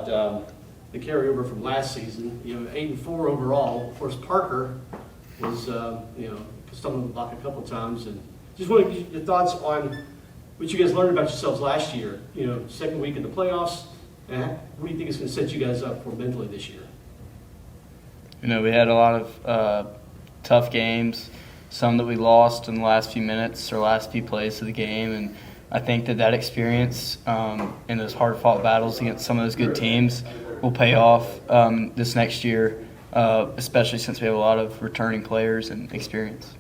The carryover from last season, 8-4 overall. Of course, Parker was, stumbling the block a couple times, and just want to get your thoughts on what you guys learned about yourselves last year. Second week in the playoffs, and what do you think is going to set you guys up for mentally this year? We had a lot of tough games, some that we lost in the last few minutes or last few plays of the game, and I think that experience in those hard-fought battles against some of those good teams will pay off this next year, especially since we have a lot of returning players and experience.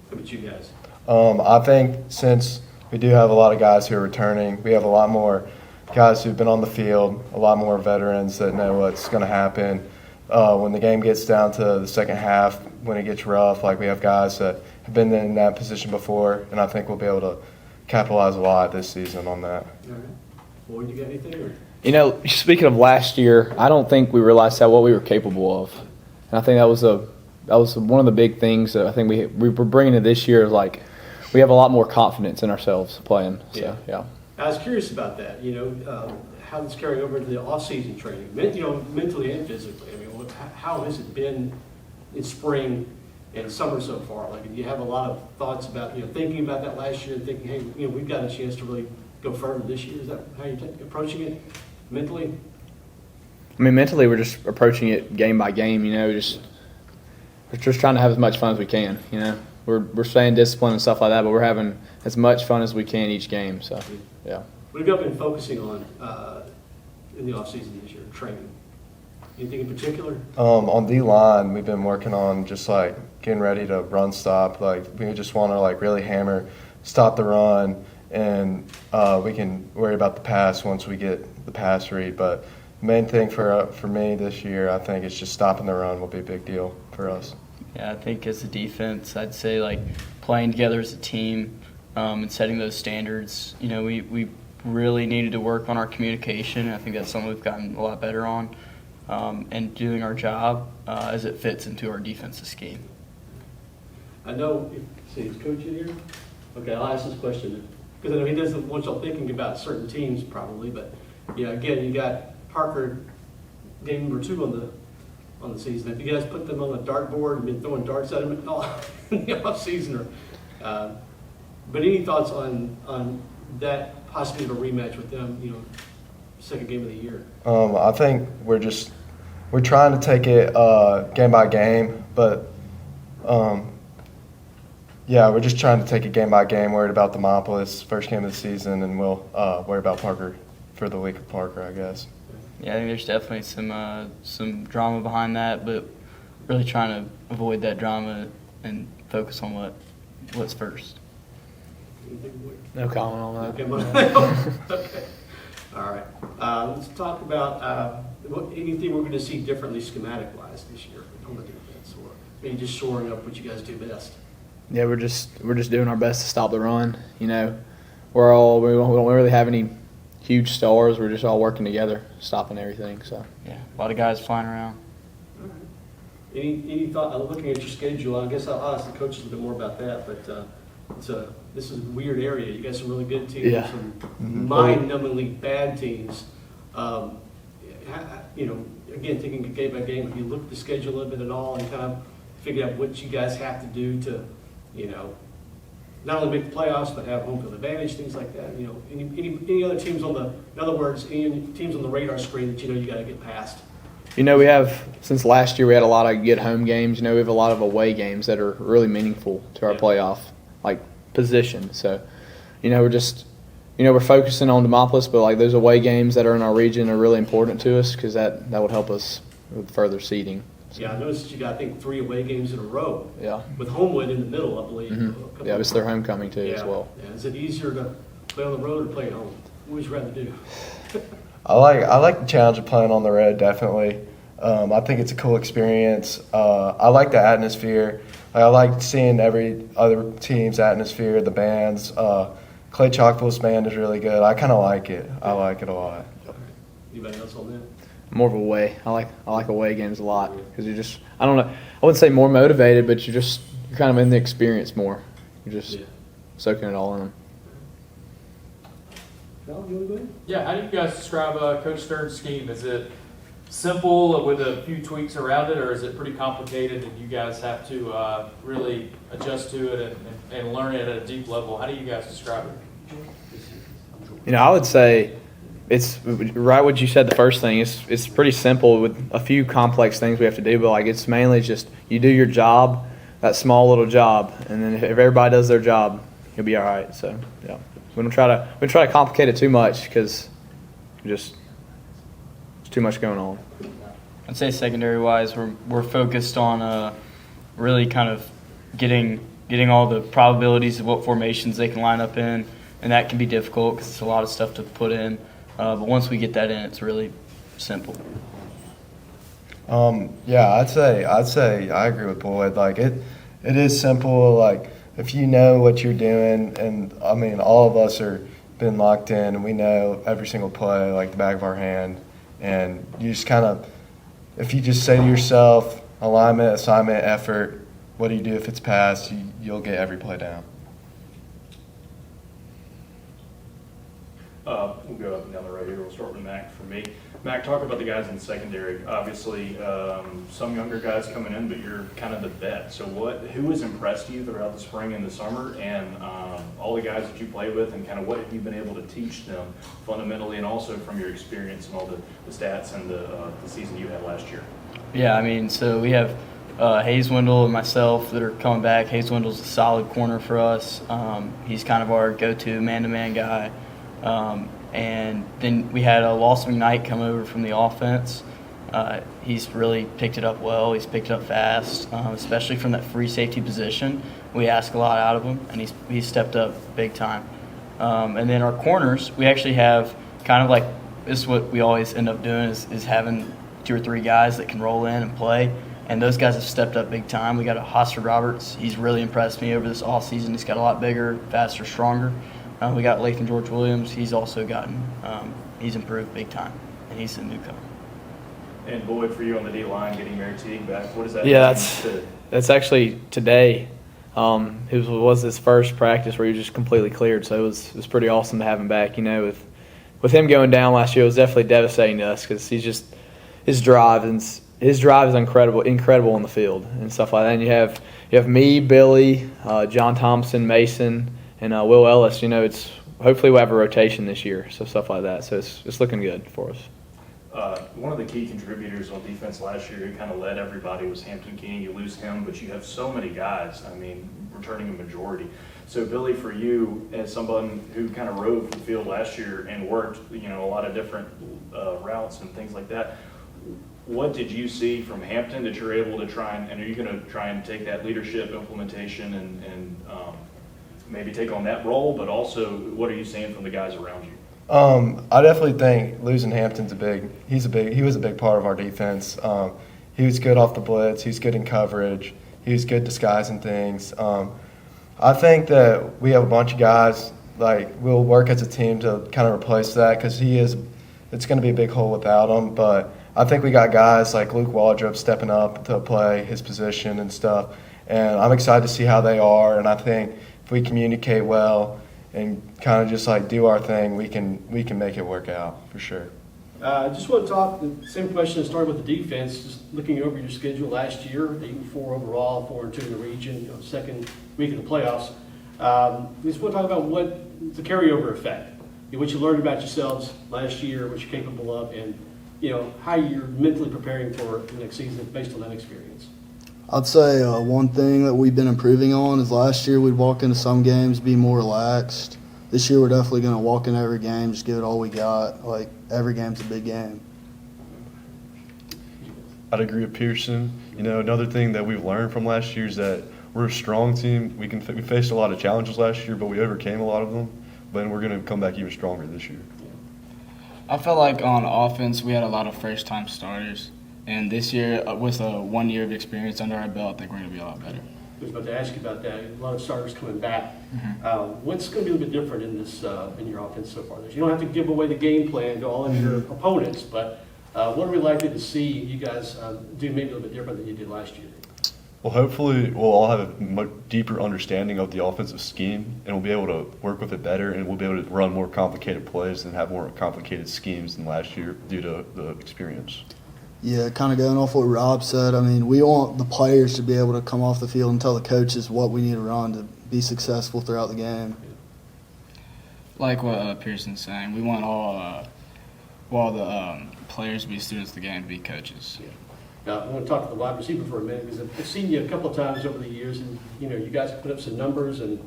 How about you guys? I think since we do have a lot of guys who are returning, we have a lot more guys who've been on the field, a lot more veterans that know what's going to happen. When the game gets down to the second half, when it gets rough, we have guys that have been in that position before, and I think we'll be able to capitalize a lot this season on that. All right. Boyd, you got anything? Or? Speaking of last year, I don't think we realized what we were capable of, and I think that was one of the big things that I think we were bringing to this year. We have a lot more confidence in ourselves playing. So yeah. I was curious about that. How it's carrying over to the off-season training, mentally and physically. How has it been in spring and summer so far? Do you have a lot of thoughts about thinking about that last year and thinking, hey, we've got a chance to really go further this year? Is that how you're approaching it mentally? Mentally, we're just approaching it game by game. We're just trying to have as much fun as we can. We're staying disciplined and stuff like that, but we're having as much fun as we can each game. So yeah. What have you been focusing on in the off-season this year, training? Anything in particular? On D-line, we've been working on just getting ready to run stop. We just want to really hammer, stop the run, and we can worry about the pass once we get the pass read. But the main thing for me this year, I think, is just stopping the run will be a big deal for us. Yeah, I think as a defense, I'd say playing together as a team and setting those standards. We really needed to work on our communication. I think that's something we've gotten a lot better on. And doing our job as it fits into our defensive scheme. I know, is Coach in here? Okay, I'll ask this question because I know he doesn't want y'all thinking about certain teams probably, but again, you got Parker, game number 2 on the season. If you guys put them on a dartboard and been throwing darts at them in the off season, but any thoughts on that possibly of a rematch with them? Second game of the year. I think we're trying to take it game by game, but we're just trying to take it game by game. Worried about Demopolis, first game of the season, and we'll worry about Parker for the week of Parker, I guess. Yeah, I think there's definitely some drama behind that, but really trying to avoid that drama and focus on what's first. No comment on that. Okay. All right. Let's talk about anything we're going to see differently schematic-wise this year on the defense, or maybe just shoring up what you guys do best. Yeah, we're just doing our best to stop the we don't really have any huge stars. We're just all working together, stopping everything. So yeah, a lot of guys flying around. All right. Any thought? Looking at your schedule, I guess I'll ask the coaches a little bit more about that. But this is a weird area. You got some really good teams, some mind-numbingly bad teams. Again, thinking game by game, if you look at the schedule a little bit at all and kind of figure out what you guys have to do to, not only make the playoffs but have home field advantage, things like that. Any other teams in other words, any teams on the radar screen that you got to get past. We have, since last year, we had a lot of good home games. We have a lot of away games that are really meaningful to our playoff position. So, we're focusing on Demopolis, but those away games that are in our region are really important to us because that would help us with further seeding. So. Yeah, I noticed that you got, I think, 3 away games in a row. Yeah. With Homewood in the middle, I believe. Mm-hmm. Yeah, it's their homecoming too as well. Yeah. Is it easier to play on the road or play at home? What would you rather do? I like the challenge of playing on the road, definitely. I think it's a cool experience. I like the atmosphere. I like seeing every other team's atmosphere, the bands. Clay Chalkville's band is really good. I kind of like it. I like it a lot. Anybody else on that? More of a away. I like away games a lot because you're just, I don't know, I wouldn't say more motivated, but you're kind of in the experience more. You're just soaking it all in. Val, you want to go ahead? Yeah, how do you guys describe Coach Stearns' scheme? Is it simple with a few tweaks around it, or is it pretty complicated and you guys have to really adjust to it and learn it at a deep level? How do you guys describe it? I would say it's right what you said the first thing. It's pretty simple with a few complex things we have to do, but like it's mainly just you do your job, that small little job, and then if everybody does their job, you'll be all right. So yeah, we don't try to complicate it too much because there's too much going on. I'd say secondary-wise, we're focused on really kind of getting all the probabilities of what formations they can line up in, and that can be difficult because it's a lot of stuff to put in. But once we get that in, it's really simple. Yeah, I'd say I agree with Boyd. Like it is simple. Like if you know what you're doing, and I mean all of us are been locked in, and we know every single play like the back of our hand. And you just kind of, if you just say to yourself, alignment, assignment, effort, what do you do if it's passed, you'll get every play down. We'll go up and down the road here. We'll start with Mac for me. Mac, talk about the guys in secondary. Obviously, some younger guys coming in, but you're kind of the vet. So who has impressed you throughout the spring and the summer, and all the guys that you play with, and kind of what have you been able to teach them fundamentally, and also from your experience and all the stats and the season you had last year? Yeah, I mean, so we have Hayes Wendell and myself that are coming back. Hayes Wendell's a solid corner for us. He's kind of our go-to man-to-man guy. And then we had Lawson McKnight come over from the offense. He's really picked it up well. He's picked it up fast, especially from that free safety position. We ask a lot out of him, and he's stepped up big time. And then our corners, we actually have kind of like this is what we always end up doing is having 2 or 3 guys that can roll in and play. And those guys have stepped up big time. We got a Hoster Roberts. He's really impressed me over this offseason. He's got a lot bigger, faster, stronger. We got Lathan George Williams. He's also he's improved big time, and he's a newcomer. And Boyd, for you on the D-line, getting Mary Teague back, what does that mean? That's actually today. It was his first practice where he was just completely cleared, so it was pretty awesome to have him back. With him going down last year, it was definitely devastating to us because his drive is incredible on the field and stuff like that. And you have me, Billy, John Thompson, Mason, and Will Ellis. Hopefully we'll have a rotation this year, so stuff like that. So it's looking good for us. One of the key contributors on defense last year who kind of led everybody was Hampton King. You lose him, but you have so many guys, returning a majority. So, Billy, for you, as someone who kind of roved the field last year and worked, a lot of different routes and things like that, what did you see from Hampton that you're able to try and are you going to try and take that leadership implementation and maybe take on that role, but also what are you seeing from the guys around you? I definitely think losing Hampton's he was a big part of our defense. He was good off the blitz. He's good in coverage. He was good disguising things. I think that we have a bunch of guys, we'll work as a team to kind of replace that because it's going to be a big hole without him. But I think we got guys like Luke Waldrop stepping up to play his position and stuff. And I'm excited to see how they are. And I think if we communicate well and kind of just do our thing, we can make it work out for sure. I just want to talk, the same question, starting with the defense, just looking over your schedule last year, 8-4 overall, 4-2 in the region, second week of the playoffs. We just want to talk about what the carryover effect, what you learned about yourselves last year, what you're capable of, and how you're mentally preparing for the next season based on that experience. I'd say one thing that we've been improving on is last year we'd walk into some games, be more relaxed. This year we're definitely going to walk in every game, just give it all we got. Every game's a big game. I'd agree with Pierson. Another thing that we've learned from last year is that we're a strong team. We faced a lot of challenges last year, but we overcame a lot of them. But we're going to come back even stronger this year. I felt like on offense we had a lot of first-time starters. And this year, with 1 year of experience under our belt, I think we're going to be a lot better. I was about to ask you about that. A lot of starters coming back. What's going to be a little bit different in this in your offense so far? You don't have to give away the game plan to all of your opponents, but what are we likely to see you guys do maybe a little bit different than you did last year? Well, hopefully we'll all have a much deeper understanding of the offensive scheme, and we'll be able to work with it better, and we'll be able to run more complicated plays and have more complicated schemes than last year due to the experience. Yeah, kind of going off what Rob said, I mean, we want the players to be able to come off the field and tell the coaches what we need to run to be successful throughout the game. Like what Pierson's saying, we want all the players to be students of the game, to be coaches. Yeah. Now, I want to talk to the wide receiver for a minute because I've seen you a couple of times over the years, and you guys put up some numbers and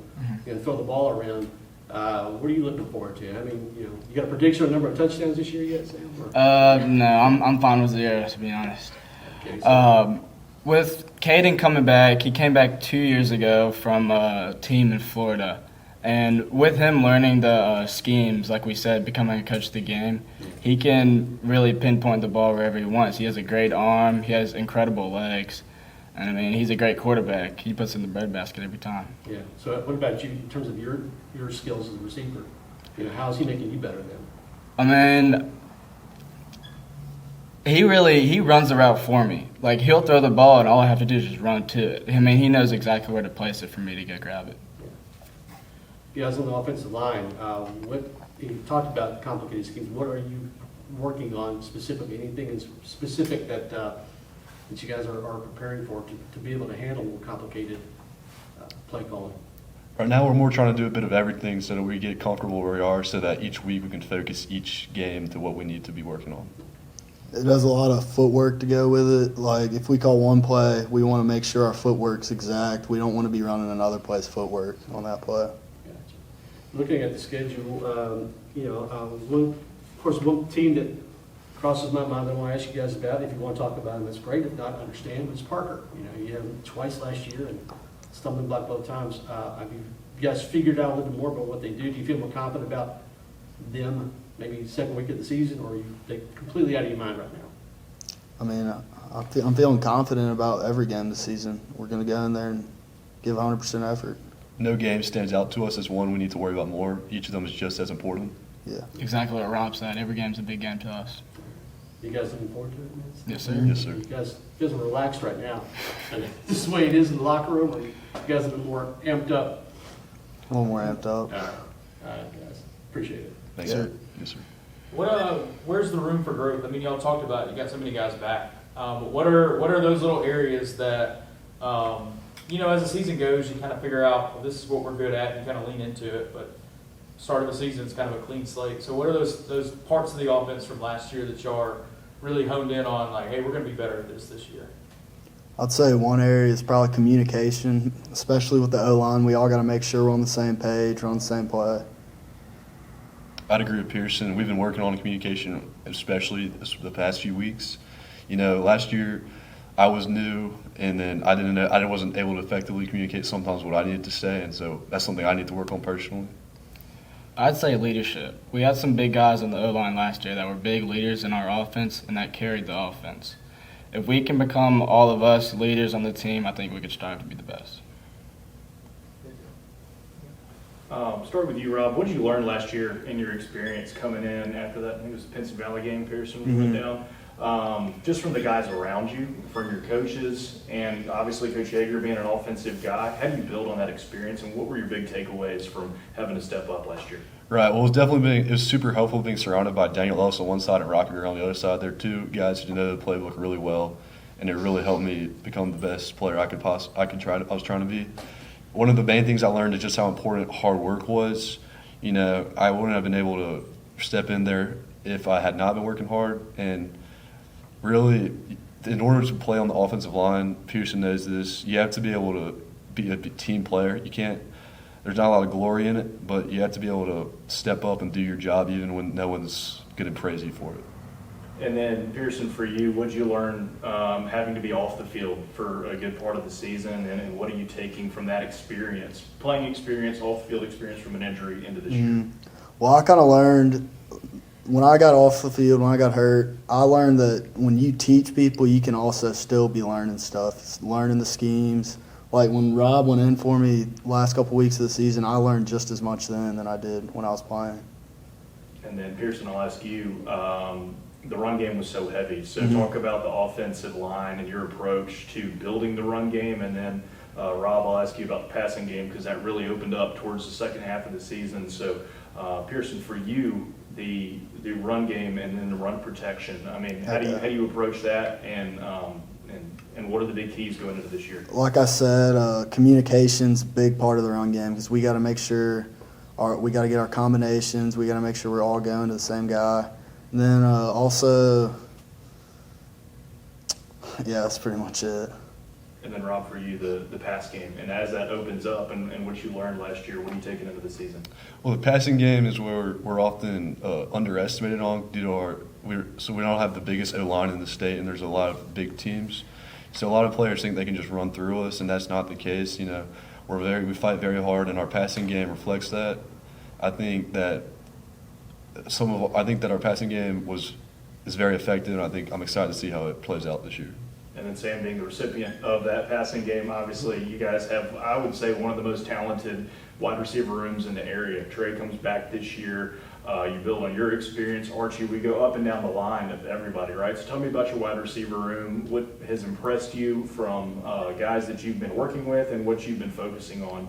throw the ball around. What are you looking forward to? I mean, you got a prediction on number of touchdowns this year yet, Sam? No, I'm fine with 0, to be honest. Okay, so, With Caden coming back, he came back 2 years ago from a team in Florida. And with him learning the schemes, like we said, becoming a coach of the game, he can really pinpoint the ball wherever he wants. He has a great arm. He has incredible legs. And, I mean, he's a great quarterback. He puts in the breadbasket every time. yeah. So what about you in terms of your skills as a receiver? How is he making you better then? I mean, he runs the route for me. Like, he'll throw the ball, and all I have to do is just run to it. I mean, he knows exactly where to place it for me to go grab it. You guys on the offensive line, you talked about complicated schemes. What are you working on specifically? Anything specific that you guys are preparing for to be able to handle more complicated play calling? Right now we're more trying to do a bit of everything so that we get comfortable where we are so that each week we can focus each game to what we need to be working on. It does a lot of footwork to go with it. Like, if we call one play, we want to make sure our footwork's exact. We don't want to be running another play's footwork on that play. Looking at the schedule, one team that crosses my mind that I want to ask you guys about, if you want to talk about them, that's great. If not, understand, it's Parker. You had them twice last year and stumbling block both times. Have you guys figured out a little bit more about what they do? Do you feel more confident about them maybe second week of the season, or are you completely out of your mind right now? I mean, I'm feeling confident about every game this season. We're going to go in there and give 100% effort. No game stands out to us as one we need to worry about more. Each of them is just as important. Yeah. Exactly what Rob said. Every game's a big game to us. You guys looking forward to it? Man? Yes, sir. Yes, sir. You guys are relaxed right now. And this is the way it is in the locker room, or you guys have been more amped up? A little more amped up. All right, guys. Appreciate it. Thanks, Yeah. sir. Yes, sir. Where's the room for growth? I mean, y'all talked about you got so many guys back. But what are those little areas that as the season goes, you kind of figure out, well, this is what we're good at, and you kind of lean into it. But start of the season is kind of a clean slate. So what are those parts of the offense from last year that y'all are really honed in on? Like, hey, we're going to be better at this year. I'd say one area is probably communication, especially with the O-line. We all got to make sure we're on the same page, we're on the same play. I'd agree with Pierson. We've been working on communication, especially the past few weeks. Last year I was new, and then I wasn't able to effectively communicate sometimes what I needed to say, and so that's something I need to work on personally. I'd say leadership. We had some big guys on the O-line last year that were big leaders in our offense and that carried the offense. If we can become all of us leaders on the team, I think we could strive to be the best. Start with you, Rob. What did you learn last year in your experience coming in after that? I think it was the Penson Valley game, Pierson went down. Just from the guys around you, from your coaches, and obviously Coach Yeager being an offensive guy, how do you build on that experience, and what were your big takeaways from having to step up last year? Right. Well, it was super helpful being surrounded by Daniel Ellis on one side and Rocky on the other side. They're two guys who know the playbook really well, and it really helped me become the best player I was trying to be. One of the main things I learned is just how important hard work was. I wouldn't have been able to step in there if I had not been working hard. And really, in order to play on the offensive line, Pierson knows this, you have to be able to be a team player. There's not a lot of glory in it, but you have to be able to step up and do your job even when no one's going to praise you for it. And then, Pierson, for you, what did you learn having to be off the field for a good part of the season, and what are you taking from that experience, playing experience, off-the-field experience from an injury into this year? Well, I kind of learned when I got off the field, when I got hurt, I learned that when you teach people, you can also still be learning stuff, learning the schemes. Like when Rob went in for me last couple weeks of the season, I learned just as much then than I did when I was playing. And then, Pierson, I'll ask you, the run game was so heavy. So talk about the offensive line and your approach to building the run game, and then Rob, I'll ask you about the passing game because that really opened up towards the second half of the season. So Pierson, for you, the run game and then the run protection. I mean, how do you approach that, and what are the big keys going into this year? Like I said, communication's a big part of the run game because we got to make sure we got to get our combinations. We got to make sure we're all going to the same guy. And then also, yeah, that's pretty much it. And then Rob, for you, the pass game, and as that opens up and what you learned last year, what are you taking into the season? Well, the passing game is where we're often underestimated on due to so we don't have the biggest O-line in the state, and there's a lot of big teams. So a lot of players think they can just run through us, and that's not the case. You know, we fight very hard, and our passing game reflects that. I think that our passing game is very effective, and I'm excited to see how it plays out this year. And then Sam, being the recipient of that passing game, obviously you guys have, I would say, one of the most talented wide receiver rooms in the area. Trey comes back this year. You build on your experience. Archie, we go up and down the line of everybody, right? So tell me about your wide receiver room. What has impressed you from guys that you've been working with, and what you've been focusing on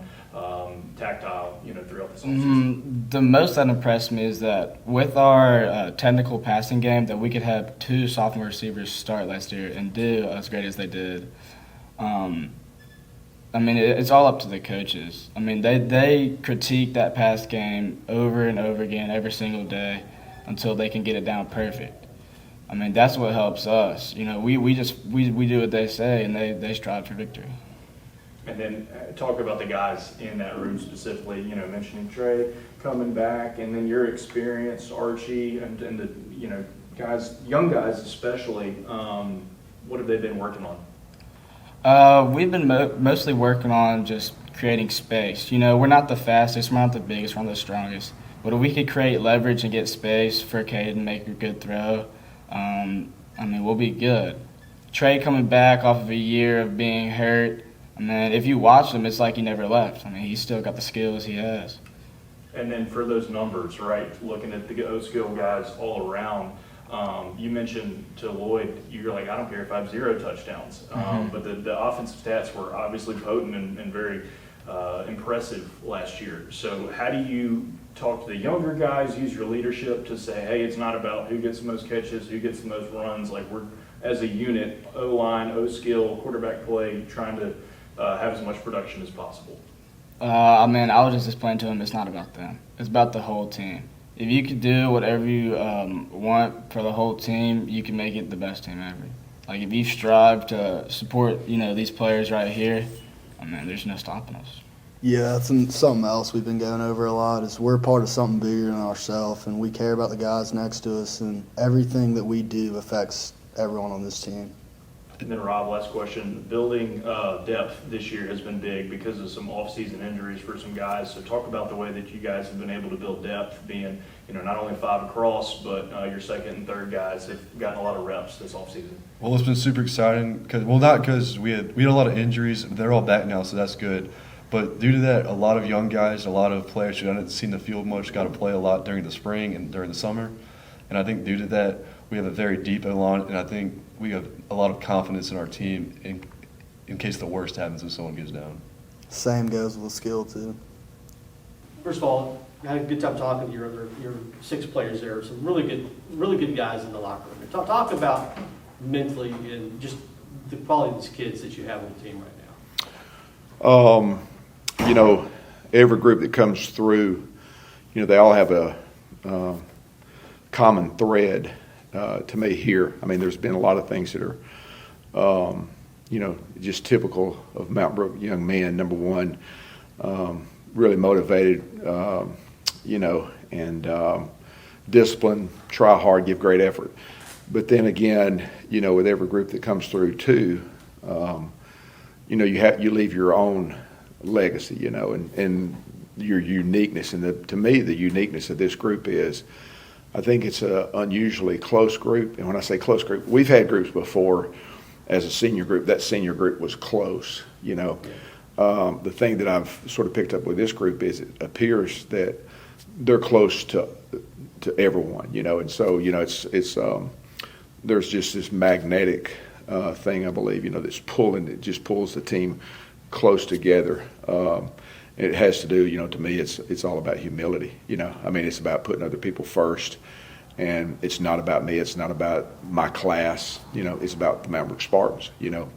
tactile, throughout this whole season? The most that impressed me is that with our technical passing game, that we could have 2 sophomore receivers start last year and do as great as they did. I mean, it's all up to the coaches. I mean, they critique that pass game over and over again every single day until they can get it down perfect. I mean, that's what helps us. We do what they say, and they strive for victory. And then talk about the guys in that room specifically, mentioning Trey coming back, and then your experience, Archie, and the, guys, young guys especially, what have they been working on? We've been mostly working on just creating space. We're not the fastest, we're not the biggest, we're not the strongest. But if we could create leverage and get space for Caden to make a good throw, we'll be good. Trey coming back off of a year of being hurt, if you watch him, it's like he never left. He's still got the skills he has. And then for those numbers, right, looking at the O-skill guys all around, you mentioned to Lloyd, you're like, I don't care if I have 0 touchdowns. But the offensive stats were obviously potent and very impressive last year. So how do you talk to the younger guys, use your leadership to say, hey, it's not about who gets the most catches, who gets the most runs. Like, we're, as a unit, O-line, O-skill, quarterback play, trying to have as much production as possible? I was just explaining to him it's not about them. It's about the whole team. If you could do whatever you want for the whole team, you can make it the best team ever. Like, if you strive to support, these players right here, there's no stopping us. Yeah, that's something else we've been going over a lot is we're part of something bigger than ourselves, and we care about the guys next to us, and everything that we do affects everyone on this team. And then, Rob, last question. Building depth this year has been big because of some off-season injuries for some guys. So talk about the way that you guys have been able to build depth, being, not only 5 across, but your second and third guys have gotten a lot of reps this off-season. Well, it's been super exciting not because we had a lot of injuries. They're all back now, so that's good. But due to that, a lot of young guys, a lot of players who hadn't seen the field much got to play a lot during the spring and during the summer. And I think due to that, we have a very deep O-line, and I think we have a lot of confidence in our team in case the worst happens if someone goes down. Same goes with skill, too. First of all, I had a good time talking to your 6 players there. Some really good guys in the locker room. Talk about mentally and just the quality of these kids that you have on the team right now. Every group that comes through, they all have a common thread. To me here, there's been a lot of things that are, just typical of Mount Brook young men. Number one, really motivated, and disciplined, try hard, give great effort. But then again, with every group that comes through too, you leave your own legacy, and your uniqueness. And to me, the uniqueness of this group is, I think it's an unusually close group. And when I say close group, we've had groups before as a senior group. That senior group was close, The thing that I've sort of picked up with this group is it appears that they're close to everyone, And so, there's just this magnetic thing, I believe, that's pulling. It just pulls the team close together. It has to do, to me, it's all about humility. I mean, it's about putting other people first, and it's not about me. It's not about my class. It's about the Mount Brook Spartans.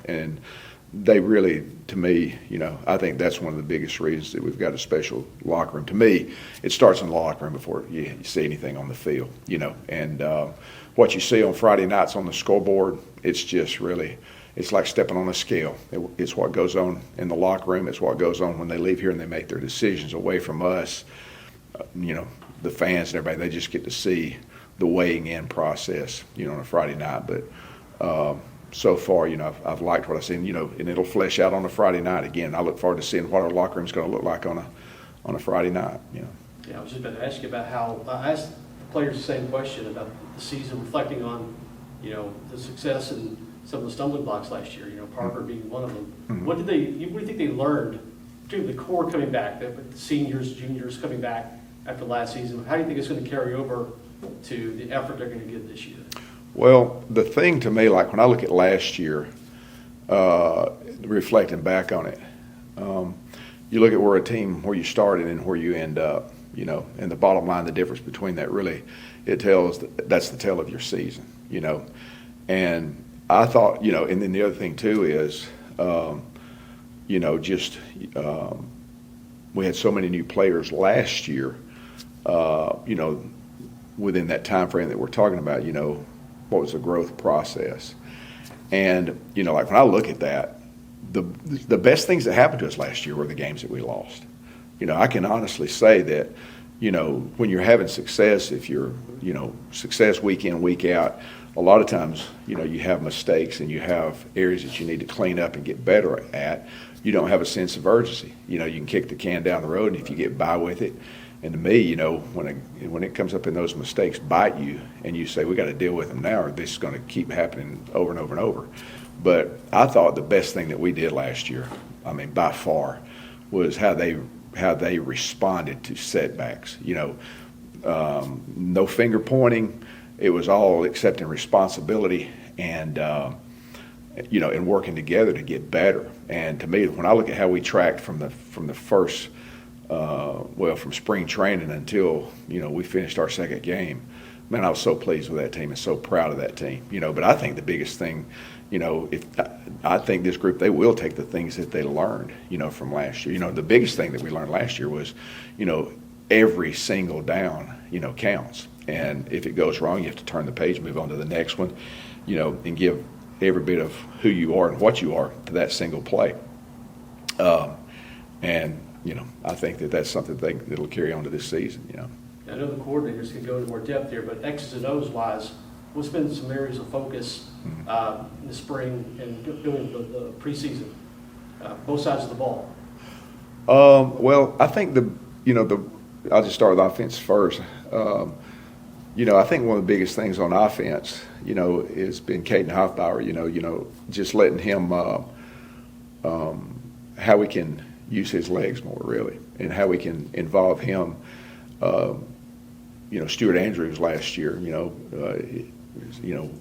And they really, to me, I think that's one of the biggest reasons that we've got a special locker room. To me, it starts in the locker room before you see anything on the field. And what you see on Friday nights on the scoreboard, it's just really. It's like stepping on a scale. It's what goes on in the locker room. It's what goes on when they leave here and they make their decisions away from us. The fans and everybody, they just get to see the weighing in process, on a Friday night. But so far, I've liked what I've seen, and it'll flesh out on a Friday night. Again, I look forward to seeing what our locker room's going to look like on a Friday night. Yeah, I was just about to ask you about how I asked the players the same question about the season, reflecting on, the success and some of the stumbling blocks last year, Parker being one of them. Mm-hmm. What do you think they learned, particularly the core coming back, the seniors, juniors coming back after last season? How do you think it's going to carry over to the effort they're going to give this year? Well, the thing to me, like when I look at last year, reflecting back on it, you look at where you started and where you end up, and the bottom line, the difference between that really, that's the tale of your season, and I thought, and then the other thing too is, we had so many new players last year, within that time frame that we're talking about, what was the growth process. And, like when I look at that, the best things that happened to us last year were the games that we lost. I can honestly say that, when you're having success, if you're, success week in, week out, a lot of times, you have mistakes and you have areas that you need to clean up and get better at. You don't have a sense of urgency. You can kick the can down the road, and if you get by with it. And to me, when it comes up and those mistakes bite you, and you say, we got to deal with them now, or this is going to keep happening over and over and over. But I thought the best thing that we did last year, I mean, by far, was how they responded to setbacks. No finger pointing. It was all accepting responsibility and and working together to get better. And to me, when I look at how we tracked from the first, from spring training until we finished our second game, man, I was so pleased with that team and so proud of that team. But I think the biggest thing, I think this group, they will take the things that they learned, from last year. The biggest thing that we learned last year was, every single down, counts. And if it goes wrong, you have to turn the page, move on to the next one, and give every bit of who you are and what you are to that single play. I think that's something that'll carry on to this season, I know the coordinators can go into more depth here, but X's and O's wise, what's been some areas of focus in the spring and doing the preseason, both sides of the ball? Well, I think I'll just start with offense first. I think one of the biggest things on offense, has been Caden Hoffbauer, just letting him, how we can use his legs more, really, and how we can involve him. Stuart Andrews last year,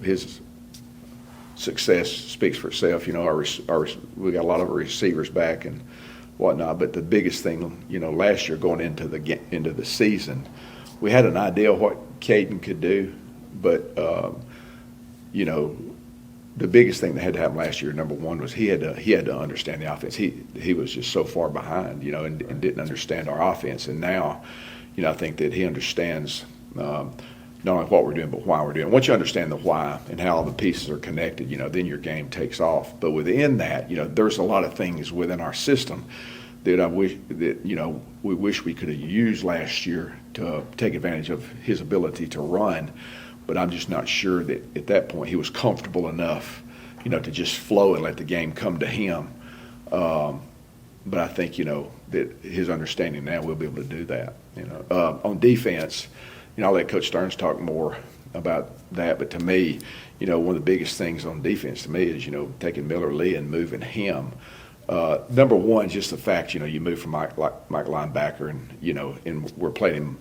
his success speaks for itself. We got a lot of our receivers back and whatnot, but the biggest thing, last year going into the season, we had an idea of what Caden could do, but the biggest thing that had to happen last year, number one, was he had to understand the offense. He was just so far behind, and didn't understand our offense. And now, I think that he understands not only what we're doing, but why we're doing it. Once you understand the why and how all the pieces are connected, then your game takes off. But within that, there's a lot of things within our system that I wish that we wish we could have used last year to take advantage of his ability to run. But I'm just not sure that at that point he was comfortable enough, to just flow and let the game come to him. But I think, that his understanding now we'll be able to do that. On defense, I'll let Coach Stearns talk more about that. But to me, one of the biggest things on defense to me is, taking Miller Lee and moving him. Number one, just the fact, you move from Mike linebacker and, and we're playing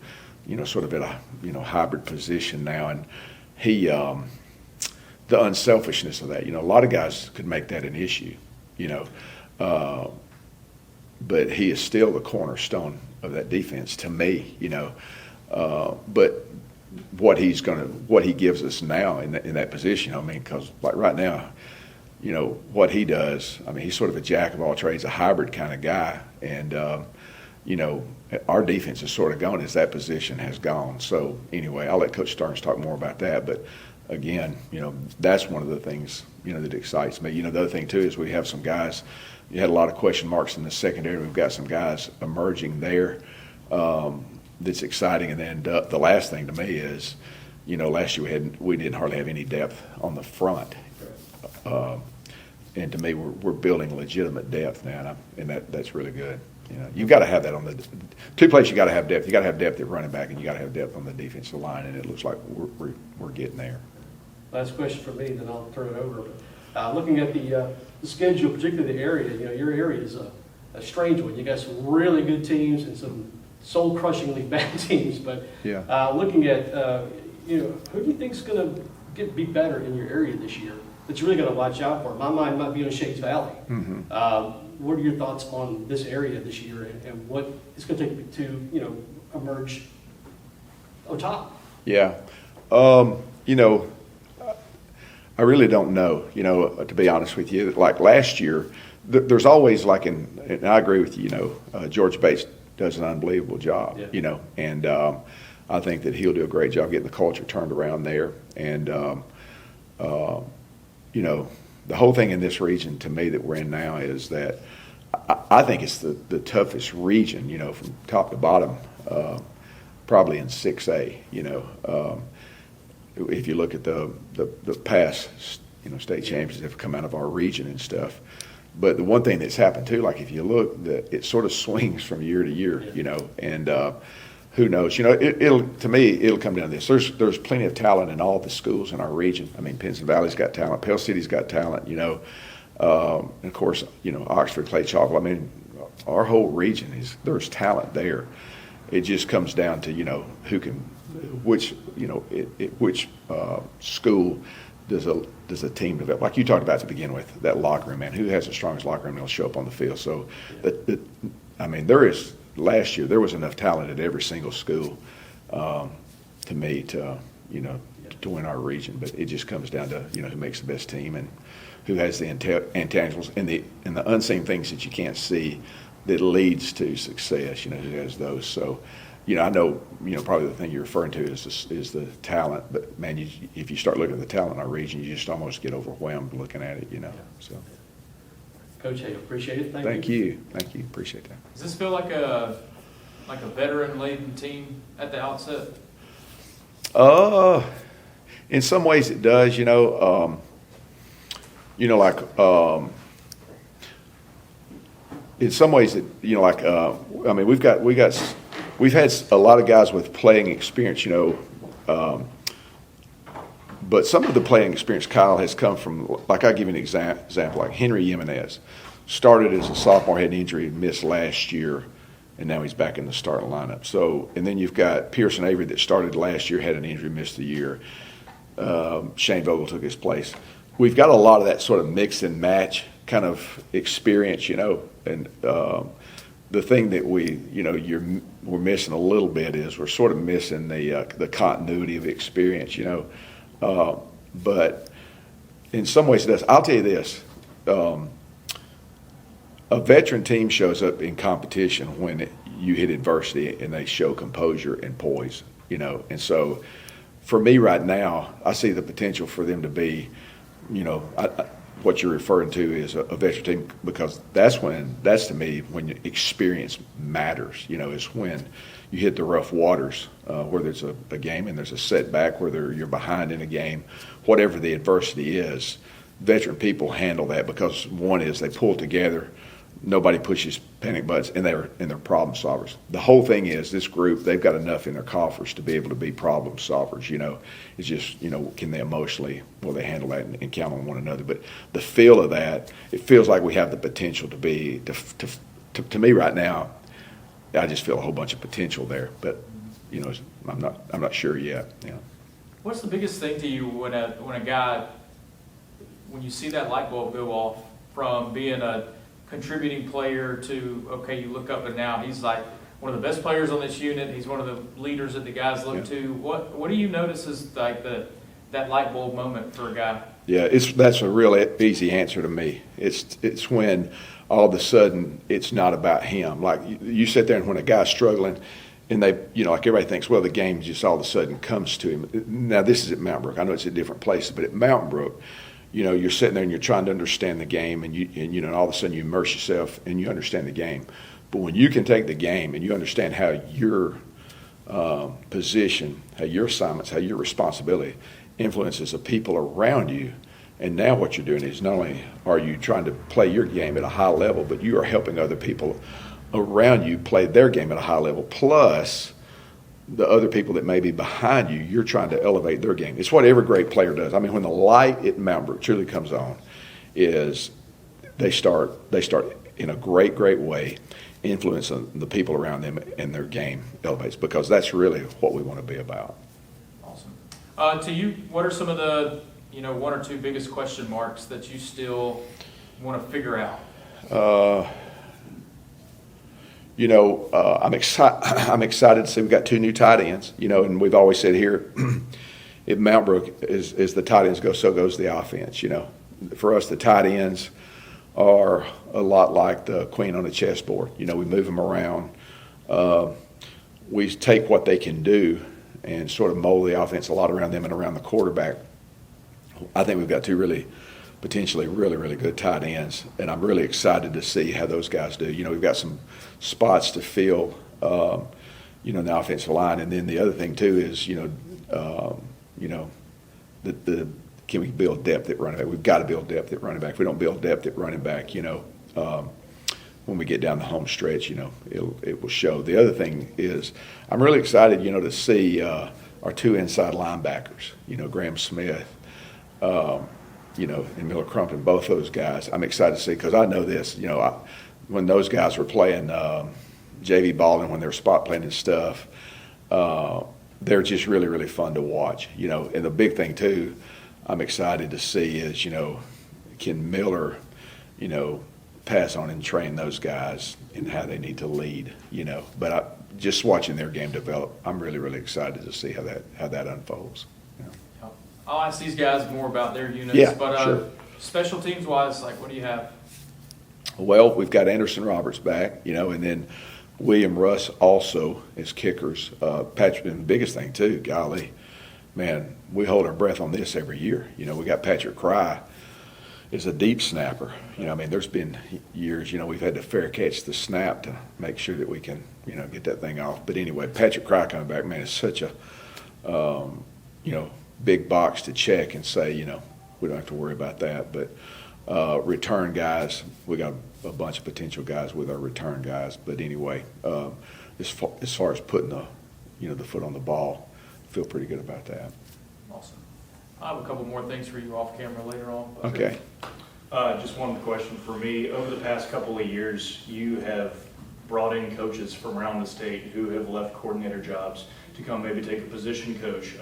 him, sort of at a, hybrid position now. And he, the unselfishness of that. You know, a lot of guys could make that an issue, you know. But he is still the cornerstone of that defense to me, you know. But what he gives us now in that position, I mean, because like right now, you know, what he does, I mean, he's sort of a jack of all trades, a hybrid kind of guy. And, you know, our defense is sort of gone as that position has gone. So anyway, I'll let Coach Stearns talk more about that. But again, you know, that's one of the things, you know, that excites me. You know, the other thing too is we have some guys, you had a lot of question marks in the secondary. We've got some guys emerging there that's exciting. And then the last thing to me is, you know, last year we didn't hardly have any depth on the front. And to me, we're building legitimate depth now, and that's really good. You know, you've got to have that on the two places. You got to have depth. You got to have depth at running back, and you got to have depth on the defensive line. And it looks like we're getting there. Last question for me, then I'll turn it over. Looking at the schedule, particularly the area, you know, your area is a strange one. You got some really good teams and some soul-crushingly bad teams. But Yeah. looking at, you know, who do you think's going to be better in your area this year? That's really going to watch out for. My mind might be on Shades Valley. Mm-hmm. What are your thoughts on this area this year, and what it's going to take to, you know, emerge on top? Yeah. You know, I really don't know, you know, to be honest with you. Like last year, there's always like and I agree with you, you know, George Bates does an unbelievable job, Yeah. you know, and I think that he'll do a great job getting the culture turned around there. And, you know, the whole thing in this region to me that we're in now is that I think it's the toughest region, you know, from top to bottom, probably in 6A, you know. If you look at the past, you know, state champions that have come out of our region and stuff. But the one thing that's happened too, like if you look, it sort of swings from year to year, you know, and who knows? You know, it'll come down to this. There's plenty of talent in all the schools in our region. I mean, Pinson Valley's got talent, Pell City's got talent, you know, and of course, you know, Oxford, Clay Chalkville. I mean, our whole region there's talent there. It just comes down to, you know, which school does a team develop? Like you talked about to begin with, that locker room, man. Who has the strongest locker room that'll show up on the field? So, I mean, last year there was enough talent at every single school to me to, you know, to win our region. But it just comes down to, you know, who makes the best team and who has the intangibles and the unseen things that you can't see that leads to success. You know, who has those? So. You know, I know, you know, probably the thing you're referring to is the talent, but man, if you start looking at the talent in our region, you just almost get overwhelmed looking at it, you know. So, Coach, hey, appreciate it. Thank you, appreciate that. Does this feel like a veteran-laden team at the outset? In some ways it does, you know. Like in some ways it, you know, like I mean, we've had a lot of guys with playing experience, you know, but some of the playing experience, Kyle, has come from, like I'll give you an example, like Henry Jimenez started as a sophomore, had an injury, missed last year, and now he's back in the starting lineup. So, and then you've got Pierson Avery that started last year, had an injury, missed the year. Schoenvogel took his place. We've got a lot of that sort of mix and match kind of experience, you know, and the thing that we're missing a little bit is we're sort of missing the continuity of experience, you know. But in some ways it does. I'll tell you this. A veteran team shows up in competition when you hit adversity and they show composure and poise, you know. And so for me right now, I see the potential for them to be, you know, what you're referring to is a veteran team, because that's to me when experience matters, you know, is when you hit the rough waters, where there's a game and there's a setback, whether you're behind in a game, whatever the adversity is. Veteran people handle that because one is they pull together, nobody pushes panic buttons, and they're problem solvers. The whole thing is this group, they've got enough in their coffers to be able to be problem solvers, you know. It's just, you know, can they emotionally, will they handle that and count on one another? But the feel of that, it feels like we have the potential to be, to me right now, I just feel a whole bunch of potential there. But, you know, I'm not sure yet. Yeah. What's the biggest thing to you when a guy when you see that light bulb go off from being a contributing player to, okay, you look up and now he's like one of the best players on this unit. He's one of the leaders that the guys look to. What do you notice is like that light bulb moment for a guy? Yeah, that's a real easy answer to me. It's when all of a sudden it's not about him. Like you sit there and when a guy's struggling and they, like everybody thinks, well, the game just all of a sudden comes to him. Now this is at Mount Brook. I know it's at different places, but at Mount Brook, you're sitting there and you're trying to understand the game and all of a sudden you immerse yourself and you understand the game. But when you can take the game and you understand how your position, how your assignments, how your responsibility influences the people around you, and now what you're doing is not only are you trying to play your game at a high level, but you are helping other people around you play their game at a high level, plus the other people that may be behind you, you're trying to elevate their game. It's what every great player does. I mean, when the light at Mount Brook truly comes on, is they start in a great way influencing the people around them and their game elevates, because that's really what we want to be about. Awesome. To you, what are some of the one or two biggest question marks that you still want to figure out? I'm excited to see we've got 2 new tight ends, and we've always said here at Mount Brook, as the tight ends go, so goes the offense. For us, the tight ends are a lot like the queen on the chessboard. We move them around. We take what they can do and sort of mold the offense a lot around them and around the quarterback. I think we've got 2 potentially really good tight ends, and I'm really excited to see how those guys do. We've got some spots to fill, in the offensive line, and then the other thing too is, can we build depth at running back? We've got to build depth at running back. If we don't build depth at running back, when we get down the home stretch, it will show. The other thing is, I'm really excited, to see our 2 inside linebackers, Graham Smith, and Miller Crumpton, both those guys. I'm excited to see, because I know this, when those guys were playing JV ball and when they were spot playing and stuff, they're just really fun to watch, And the big thing too, I'm excited to see is, can Miller, pass on and train those guys and how they need to lead, But just watching their game develop, I'm really excited to see how that unfolds. I'll ask these guys more about their units, but sure. Special teams wise, what do you have? Well, we've got Anderson Roberts back, and then William Russ also as kickers. Patrick, and the biggest thing too, golly, man, we hold our breath on this every year. We got Patrick Cry is a deep snapper. There's been years, we've had to fair catch the snap to make sure that we can, get that thing off. But anyway, Patrick Cry coming back, man, is such a, big box to check and say, we don't have to worry about that. But return guys, we got a bunch of potential guys with our return guys. But anyway, as far as putting the foot on the ball, I feel pretty good about that. Awesome. I have a couple more things for you off camera later on. Okay. Just one question for me. Over the past couple of years, you have brought in coaches from around the state who have left coordinator jobs to come maybe take a position coach.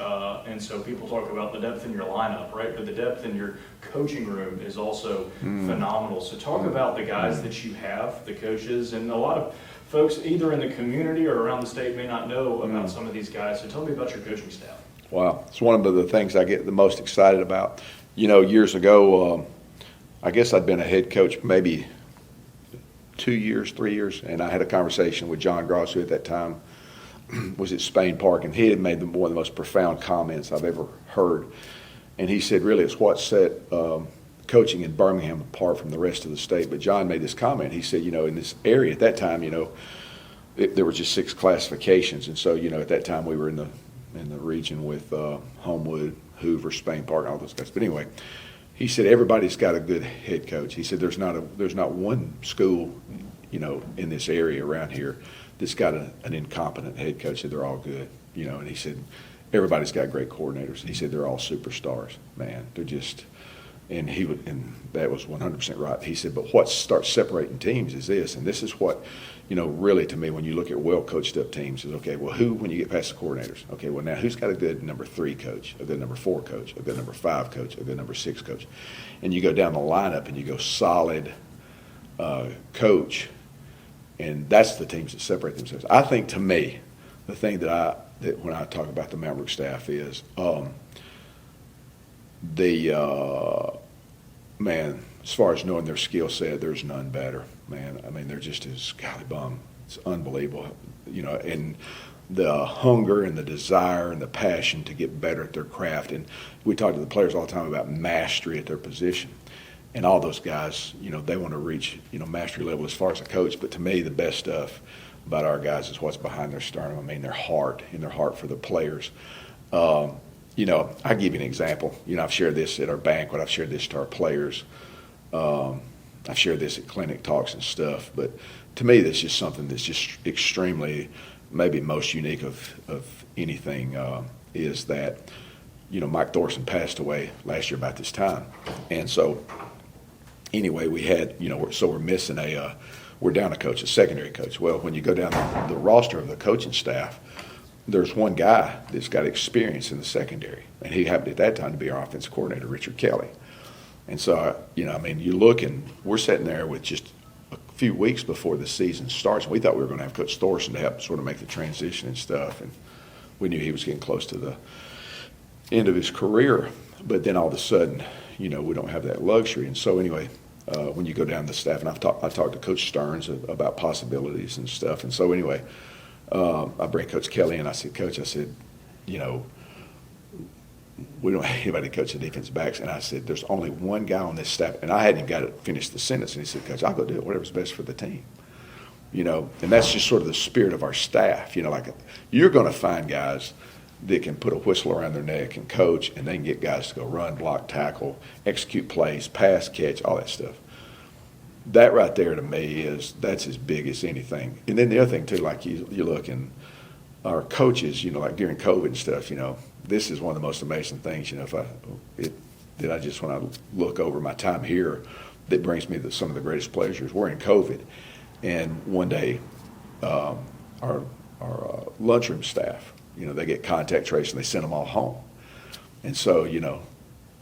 And so people talk about the depth in your lineup, right? But the depth in your coaching room is also phenomenal. So talk about the guys that you have, the coaches, and a lot of folks either in the community or around the state may not know about some of these guys. So tell me about your coaching staff. Wow. It's one of the things I get the most excited about. Years ago, I guess I'd been a head coach maybe 2 years, 3 years, and I had a conversation with John Gross, who at that time was at Spain Park, and he had made one of the most profound comments I've ever heard. And he said, really, it's what set coaching in Birmingham apart from the rest of the state. But John made this comment. He said, in this area at that time, there were just 6 classifications. And so, at that time we were in the region with Homewood, Hoover, Spain Park, all those guys. But anyway, he said everybody's got a good head coach. He said there's not one school, in this area around here that's got an incompetent head coach. They're all good, And he said everybody's got great coordinators. He said they're all superstars. Man, they're just And and that was 100% right. He said, but what starts separating teams is this, and this is what, really to me, when you look at well-coached up teams, is okay, well, when you get past the coordinators, okay, well, now who's got a good number 3 coach, a good number 4 coach, a good number 5 coach, a good number 6 coach? And you go down the lineup and you go solid coach, and that's the teams that separate themselves. I think, to me, the thing that when I talk about the Mount Brook staff is man, as far as knowing their skill set, there's none better, man. I mean, they're just as golly bum. It's unbelievable, and the hunger and the desire and the passion to get better at their craft. And we talk to the players all the time about mastery at their position. And all those guys, they want to reach, mastery level as far as a coach. But to me, the best stuff about our guys is what's behind their sternum. I mean, their heart for the players. I'll give you an example. I've shared this at our banquet. I've shared this to our players. I've shared this at clinic talks and stuff. But to me, that's just something that's just extremely, maybe most unique of anything, is that, Mike Thorson passed away last year about this time. And so anyway, we had, we're missing we're down a coach, a secondary coach. Well, when you go down the roster of the coaching staff, there's one guy that's got experience in the secondary, and he happened at that time to be our offensive coordinator, Richard Kelly. And so, you look, and we're sitting there with just a few weeks before the season starts. We thought we were going to have Coach Thorson to help sort of make the transition and stuff, and we knew he was getting close to the end of his career. But then all of a sudden, we don't have that luxury. And so anyway, when you go down the staff, and I talked to Coach Stearns about possibilities and stuff. And so anyway, I bring Coach Kelly in. I said, Coach, we don't have anybody to coach the defensive backs. And I said, there's only one guy on this staff. And I hadn't even got to finish the sentence. And he said, Coach, I'll go do it, whatever's best for the team. And that's just sort of the spirit of our staff. You're going to find guys that can put a whistle around their neck and coach, and they can get guys to go run, block, tackle, execute plays, pass, catch, all that stuff. That right there to me that's as big as anything. And then the other thing too, like you look, and our coaches, like during COVID and stuff, this is one of the most amazing things, that I just, when I look over my time here, that brings me some of the greatest pleasures. We're in COVID, and one day, our lunchroom staff, they get contact traced and they send them all home. And so,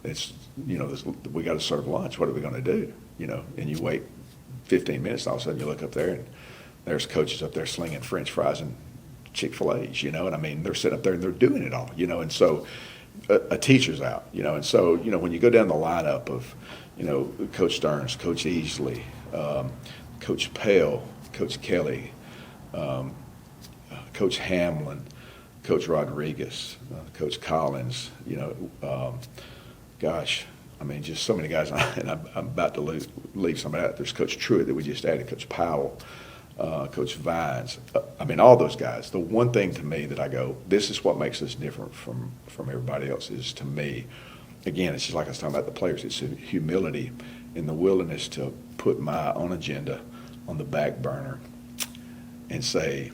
it's, we got to serve lunch. What are we going to do? And you wait 15 minutes, and all of a sudden you look up there, and there's coaches up there slinging French fries and Chick-fil-A's, and I mean, they're sitting up there and they're doing it all, and so a teacher's out, and so, when you go down the lineup of, Coach Stearns, Coach Easley, Coach Pell, Coach Kelly, Coach Hamlin, Coach Rodriguez, Coach Collins, gosh, I mean, just so many guys, and I'm about to leave somebody out. There's Coach Truitt that we just added, Coach Powell, Coach Vines. I mean, all those guys. The one thing to me that I go, this is what makes us different from everybody else is, to me, again, it's just like I was talking about the players. It's humility and the willingness to put my own agenda on the back burner and say,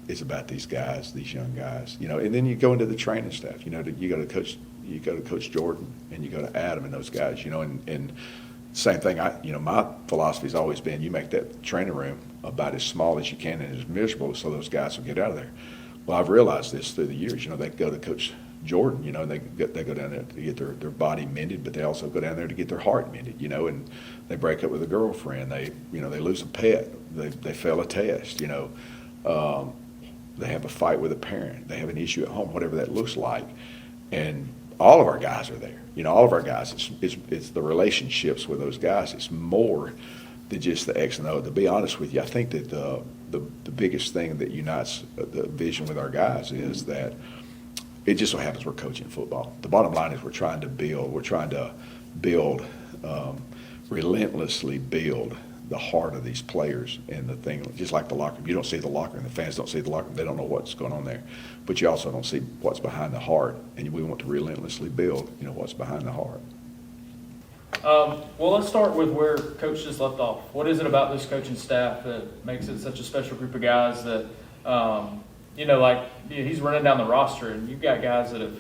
it's about these guys, these young guys, and then you go into the training staff, you go to Coach Jordan and you go to Adam and those guys, and same thing. My philosophy's always been, you make that training room about as small as you can and as miserable so those guys will get out of there. Well, I've realized this through the years. They go to Coach Jordan, they go down there to get their body mended, but they also go down there to get their heart mended, and they break up with a girlfriend, they lose a pet, they fail a test, they have a fight with a parent, they have an issue at home, whatever that looks like, and all of our guys are there. All of our guys. It's the relationships with those guys. It's more than just the X and O. To be honest with you, I think that the biggest thing that unites the vision with our guys is that it just so happens we're coaching football. The bottom line is we're trying to build, relentlessly build the heart of these players, and the thing, just like the locker room. You don't see the locker room. The fans don't see the locker room. They don't know what's going on there. But you also don't see what's behind the heart, and we want to relentlessly build, what's behind the heart. Well, let's start with where Coach just left off. What is it about this coaching staff that makes it such a special group of guys that, he's running down the roster, and you've got guys that have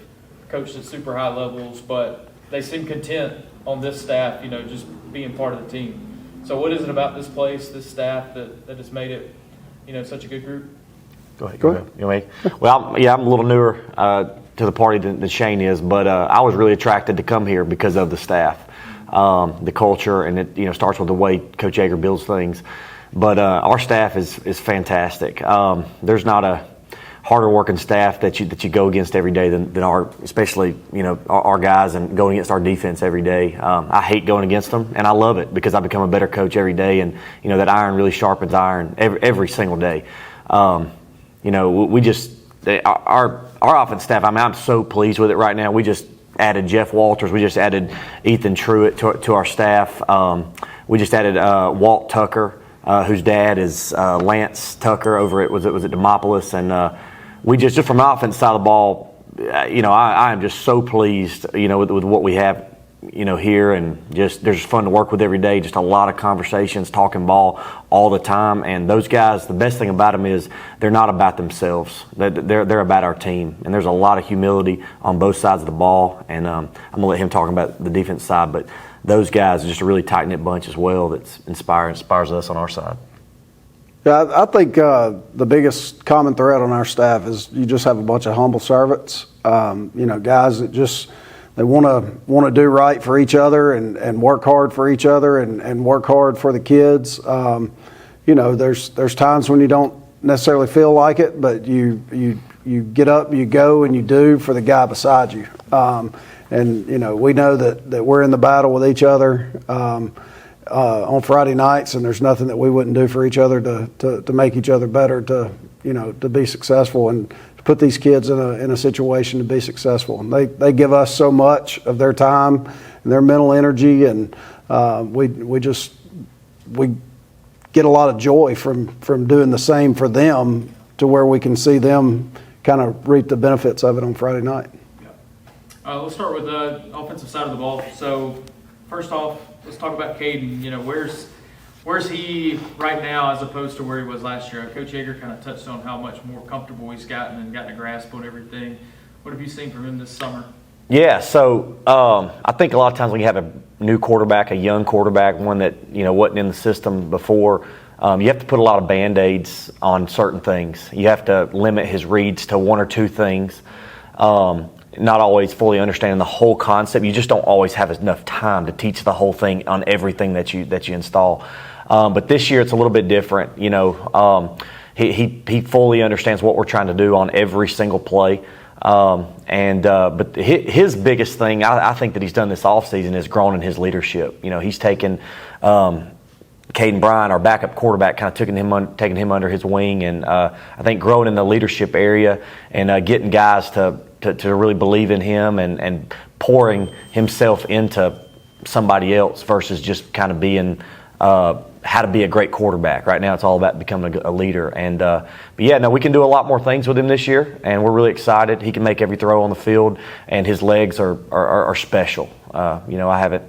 coached at super high levels, but they seem content on this staff, just being part of the team. So what is it about this place, this staff that has made it, such a good group? Go ahead. You know me? Well, I'm a little newer to the party than Shane is, but I was really attracted to come here because of the staff, the culture, and it starts with the way Coach Yeager builds things. But our staff is fantastic. There's not a harder working staff that you go against every day than our, especially our guys, and going against our defense every day. I hate going against them, and I love it because I become a better coach every day, and that iron really sharpens iron every single day. Our offense staff, I'm so pleased with it right now. We just added Jeff Walters. We just added Ethan Truitt to our staff. We just added Walt Tucker, whose dad is Lance Tucker over at was it Demopolis, and we just from the offense side of the ball, I am just so pleased, with what we have, here, and just there's fun to work with every day. Just a lot of conversations, talking ball all the time, and those guys. The best thing about them is they're not about themselves. They're about our team, and there's a lot of humility on both sides of the ball. And I'm gonna let him talk about the defense side, but those guys are just a really tight knit bunch as well. That's inspires us on our side. Yeah, I think the biggest common thread on our staff is you just have a bunch of humble servants. Guys that just they want to do right for each other and work hard for each other and work hard for the kids. There's times when you don't necessarily feel like it, but you get up, you go, and you do for the guy beside you. We know that we're in the battle with each other on Friday nights, and there's nothing that we wouldn't do for each other to make each other better, to be successful and to put these kids in a situation to be successful. And they give us so much of their time and their mental energy, and we get a lot of joy from doing the same for them, to where we can see them kind of reap the benefits of it on Friday night. Let's start with the offensive side of the ball. So first off, let's talk about Caden. Where's he right now as opposed to where he was last year? Coach Yeager kind of touched on how much more comfortable he's gotten and gotten a grasp on everything. What have you seen from him this summer? Yeah, so I think a lot of times when you have a new quarterback, a young quarterback, one that wasn't in the system before, you have to put a lot of Band-Aids on certain things. You have to limit his reads to one or two things. Not always fully understanding the whole concept. You just don't always have enough time to teach the whole thing on everything that you install. But this year it's a little bit different. He fully understands what we're trying to do on every single play. But his biggest thing, I think that he's done this offseason, is grown in his leadership. He's taken Caden Bryan, our backup quarterback, kind of taking him under his wing, and I think growing in the leadership area and getting guys to really believe in him and pouring himself into somebody else versus just kind of being how to be a great quarterback. Right now it's all about becoming a leader. And we can do a lot more things with him this year, and we're really excited. He can make every throw on the field, and his legs are special. I haven't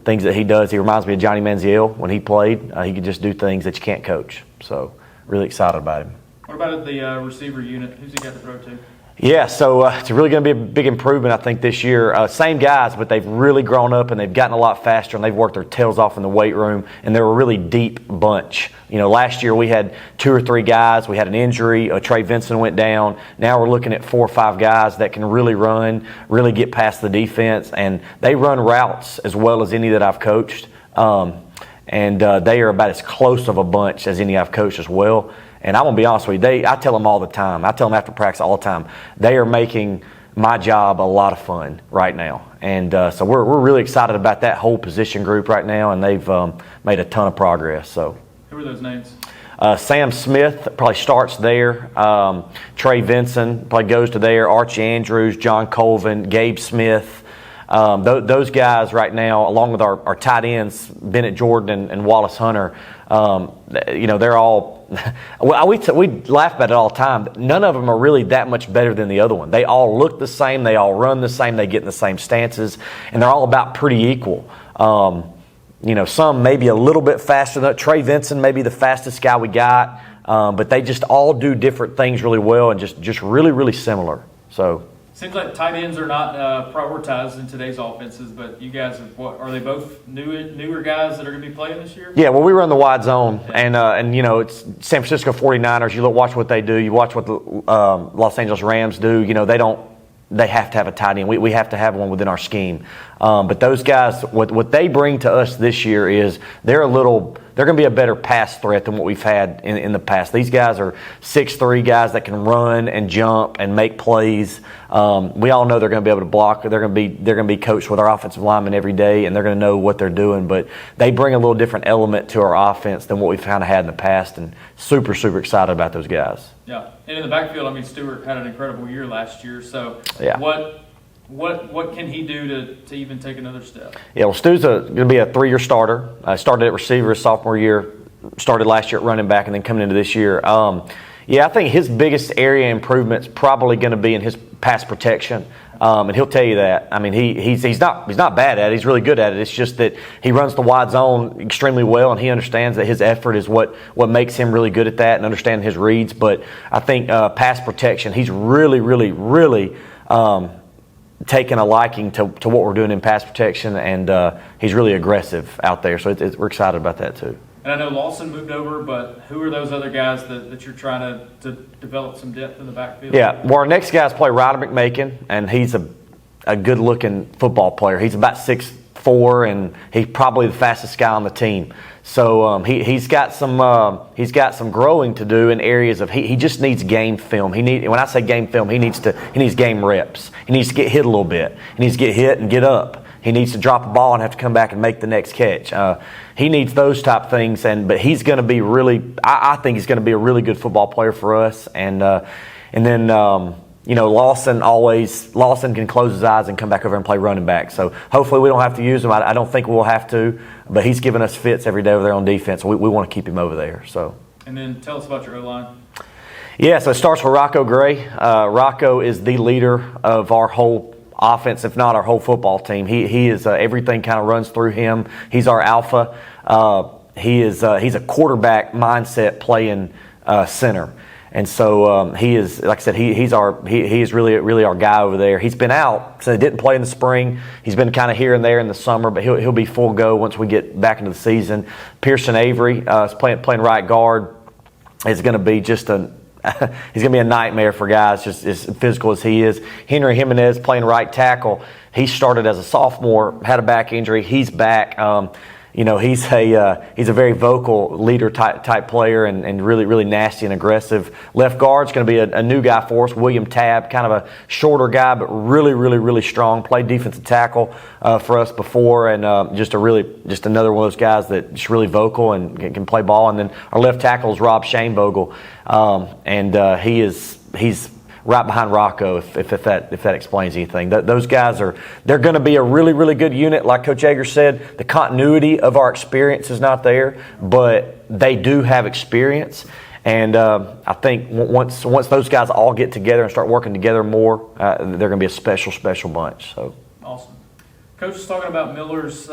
things that he does. He reminds me of Johnny Manziel when he played. He could just do things that you can't coach. So really excited about him. What about the receiver unit? Who's he got to throw to? Yeah, so it's really going to be a big improvement, I think, this year. Same guys, but they've really grown up and they've gotten a lot faster, and they've worked their tails off in the weight room, and they're a really deep bunch. Last year we had 2 or 3 guys. We had an injury. Trey Vincent went down. Now we're looking at 4 or 5 guys that can really run, really get past the defense, and they run routes as well as any that I've coached. They are about as close of a bunch as any I've coached as well. And I'm going to be honest with you, I tell them all the time. I tell them after practice all the time. They are making my job a lot of fun right now. And so we're really excited about that whole position group right now, and they've made a ton of progress. So, who are those names? Sam Smith probably starts there. Trey Vinson probably goes to there. Archie Andrews, John Colvin, Gabe Smith. Those guys right now, along with our tight ends, Bennett Jordan and Wallace Hunter, they're all we laugh about it all the time. None of them are really that much better than the other one. They all look the same. They all run the same. They get in the same stances, and they're all about pretty equal. Some maybe a little bit faster than Trey Vinson, maybe the fastest guy we got, but they just all do different things really well and just really, really similar. So Seems like tight ends are not prioritized in today's offenses, but you guys, are they both newer guys that are going to be playing this year? Yeah, well, we run the wide zone, and you know, it's San Francisco 49ers. You watch what they do. You watch what the Los Angeles Rams do. You know, they have to have a tight end. We have to have one within our scheme. But those guys, what they bring to us this year is they're going to be a better pass threat than what we've had in the past. These guys are 6'3" guys that can run and jump and make plays. We all know they're going to be able to block. They're going to be coached with our offensive linemen every day, and they're going to know what they're doing. But they bring a little different element to our offense than what we've kind of had in the past, and super, super excited about those guys. Yeah, and in the backfield, I mean, Stewart had an incredible year last year. So yeah. What can he do to even take another step? Yeah, well, Stu's going to be a 3-year starter. Started at receiver his sophomore year, started last year at running back, and then coming into this year. Yeah, I think his biggest area of improvement's probably going to be in his pass protection. And he'll tell you that. I mean, he's not bad at it. He's really good at it. It's just that he runs the wide zone extremely well, and he understands that his effort is what makes him really good at that and understanding his reads. But I think pass protection, he's really, really, really taken a liking to what we're doing in pass protection, and he's really aggressive out there. So we're excited about that too. And I know Lawson moved over, but who are those other guys that you're trying to develop some depth in the backfield? Yeah, well, our next guys play Ryder McMakin, and he's a good-looking football player. He's about 6'4", and he's probably the fastest guy on the team. So he's got some growing to do in areas of he just needs game film. When I say game film, he needs game reps. He needs to get hit a little bit. He needs to get hit and get up. He needs to drop a ball and have to come back and make the next catch. He needs those type things, but he's going to be I think he's going to be a really good football player for us. And then you know, Lawson can close his eyes and come back over and play running back. So hopefully we don't have to use him. I don't think we'll have to, but he's giving us fits every day over there on defense. We want to keep him over there. So. And then tell us about your O-line. Yeah, so it starts with Rocco Gray. Rocco is the leader of our whole offense, if not our whole football team. He is everything kind of runs through him. He's our alpha. He's a quarterback mindset playing center. And so he is, like I said, he is really our guy over there. He's been out, so he didn't play in the spring. He's been kind of here and there in the summer, but he'll be full go once we get back into the season. Pierson Avery is playing right guard. Is going to be he's going to be a nightmare for guys, just as physical as he is. Henry Jimenez playing right tackle. He started as a sophomore, had a back injury. He's back. You know, he's a very vocal leader type player and really, really nasty and aggressive. Left guard's going to be a new guy for us, William Tabb, kind of a shorter guy, but really, really, really strong. Played defensive tackle for us before, and just another one of those guys that's just really vocal and can play ball. And then our left tackle is Rob Schoenvogel, and he's right behind Rocco, if that explains anything. Those guys they're going to be a really, really good unit. Like Coach Yeager said, the continuity of our experience is not there, but they do have experience. And I think once those guys all get together and start working together more, they're going to be a special, special bunch. So awesome. Coach was talking about Miller's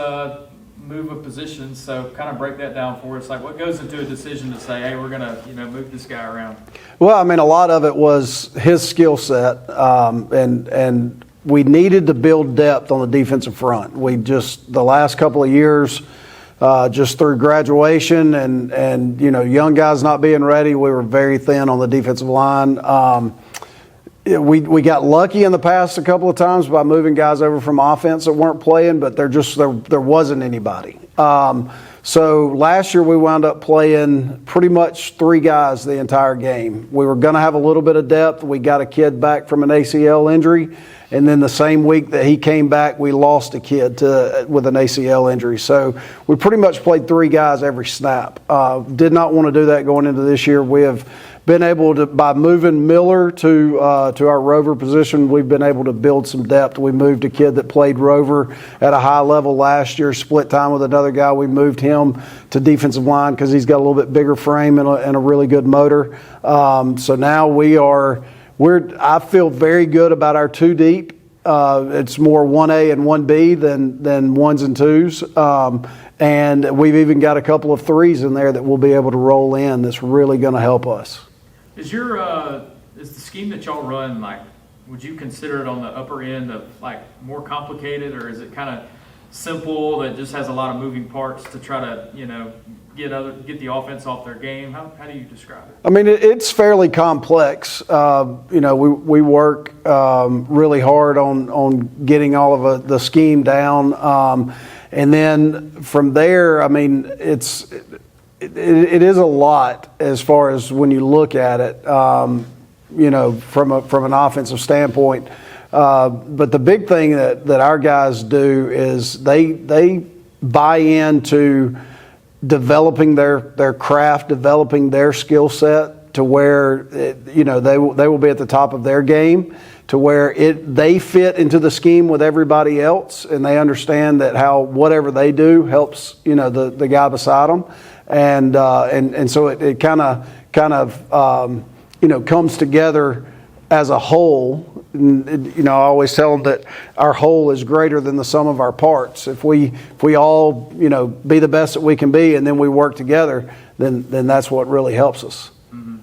move of positions, so kind of break that down for us. Like, what goes into a decision to say, hey, we're going to move this guy around? Well, I mean, a lot of it was his skill set, and we needed to build depth on the defensive front. We just, the last couple of years, just through graduation and young guys not being ready, we were very thin on the defensive line. We got lucky in the past a couple of times by moving guys over from offense that weren't playing, but there wasn't anybody. So last year we wound up playing pretty much 3 guys the entire game. We were going to have a little bit of depth. We got a kid back from an ACL injury, and then the same week that he came back, we lost a kid with an ACL injury. So we pretty much played 3 guys every snap. Did not want to do that going into this year. We have been able to, by moving Miller to our rover position, we've been able to build some depth. We moved a kid that played rover at a high level last year, split time with another guy. We moved him to defensive line because he's got a little bit bigger frame and a really good motor. So now I feel very good about our 2 deep. It's more 1A and 1B than 1s and 2s. And we've even got a couple of 3s in there that we'll be able to roll in that's really going to help us. Is the scheme that y'all run like would you consider it on the upper end of like more complicated, or is it kind of simple that just has a lot of moving parts to try to, get the offense off their game? How do you describe it? I mean, it's fairly complex. We work really hard on getting all of the scheme down. And then from there, I mean, it is a lot as far as when you look at it, from an offensive standpoint. But the big thing that our guys do is they buy into developing their craft, developing their skill set to where they will be at the top of their game, to where they fit into the scheme with everybody else, and they understand that how whatever they do helps the guy beside them, and so it kind of comes together as a whole. And, I always tell them that our whole is greater than the sum of our parts. If we all, be the best that we can be, and then we work together, then that's what really helps us. Mm-hmm.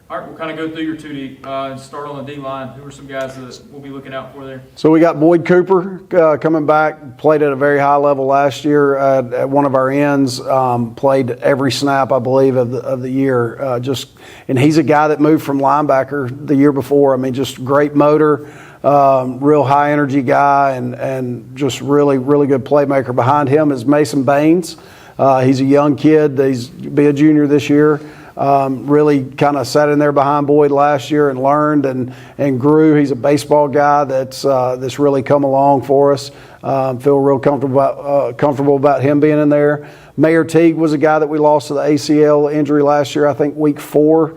All right, we'll kind of go through your 2D and start on the D-line. Who are some guys that we'll be looking out for there? So we got Boyd Cooper coming back, played at a very high level last year at one of our ends, played every snap, I believe, of the year. And he's a guy that moved from linebacker the year before. I mean, just great motor, real high energy guy, and just really, really good playmaker. Behind him is Mason Baines. He's a young kid. He's be a junior this year. Really kind of sat in there behind Boyd last year and learned and grew. He's a baseball guy that's really come along for us. Feel real comfortable about him being in there. Mayor Teague was a guy that we lost to the ACL injury last year, I think week 4.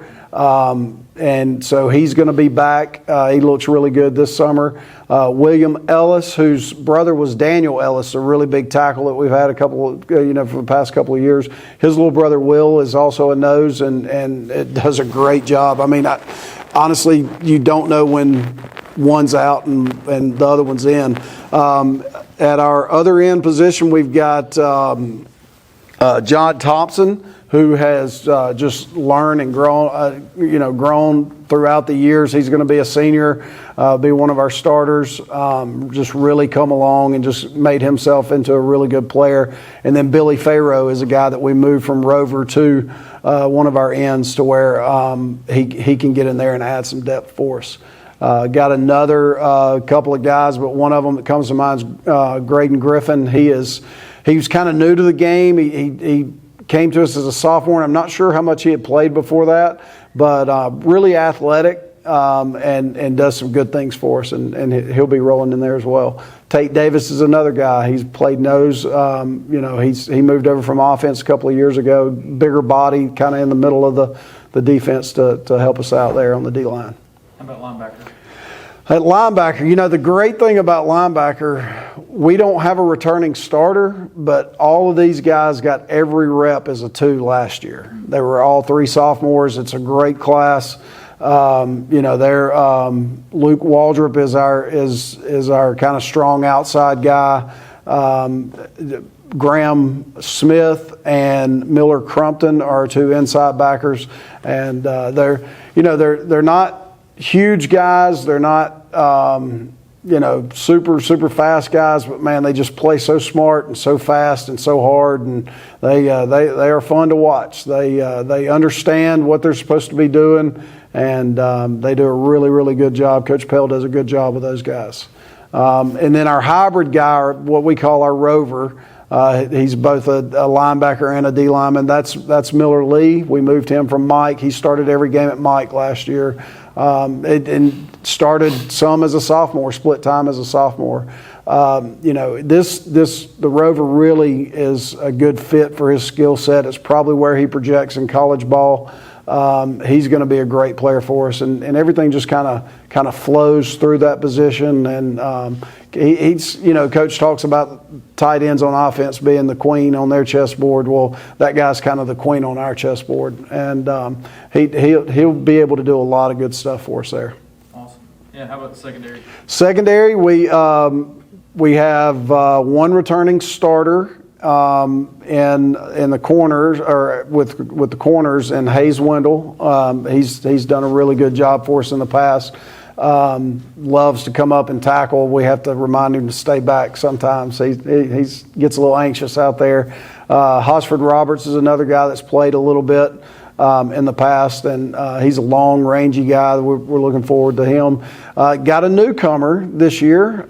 And so he's going to be back. He looks really good this summer. William Ellis, whose brother was Daniel Ellis, a really big tackle that we've had a couple, for the past couple of years. His little brother Will is also a nose, and it does a great job. I mean, honestly, you don't know when one's out and the other one's in. At our other end position, we've got John Thompson, who has just learned and grown throughout the years. He's going to be a senior, be one of our starters. Just really come along and just made himself into a really good player. And then Billy Pharo is a guy that we moved from Rover to one of our ends, to where he can get in there and add some depth for us. Got another couple of guys, but one of them that comes to mind is Graydon Griffin. He was kind of new to the game. He came to us as a sophomore, and I'm not sure how much he had played before that, but really athletic, and does some good things for us, and he'll be rolling in there as well. Tate Davis is another guy. He's played nose. He moved over from offense a couple of years ago, bigger body, kind of in the middle of the defense to help us out there on the D-line. How about linebacker? At linebacker, the great thing about linebacker, we don't have a returning starter, but all of these guys got every rep as a 2 last year. They were all 3 sophomores. It's a great class. Luke Waldrop is our kind of strong outside guy. Graham Smith and Miller Crumpton are 2 inside backers, and they're not huge guys. They're not super fast guys, but man, they just play so smart and so fast and so hard, and they are fun to watch. They understand what they're supposed to be doing, and they do a really, really good job. Coach Pell does a good job with those guys. And then our hybrid guy, or what we call our rover, he's both a linebacker and a D lineman. That's Miller Lee. We moved him from Mike. He started every game at Mike last year. And started some as a sophomore, split time as a sophomore. The rover really is a good fit for his skill set. It's probably where he projects in college ball. He's going to be a great player for us, and everything just kind of flows through that position. And he's Coach talks about tight ends on offense being the queen on their chessboard. Well, that guy's kind of the queen on our chessboard, and he'll be able to do a lot of good stuff for us there. Awesome. Yeah. How about the secondary? Secondary, we have one returning starter. In the corners, or with the corners, and Hayes Wendell. He's done a really good job for us in the past. loves to come up and tackle. We have to remind him to stay back sometimes. He gets a little anxious out there. Hosford Roberts is another guy that's played a little bit in the past, and he's a long, rangy guy. We're looking forward to him. Got a newcomer this year,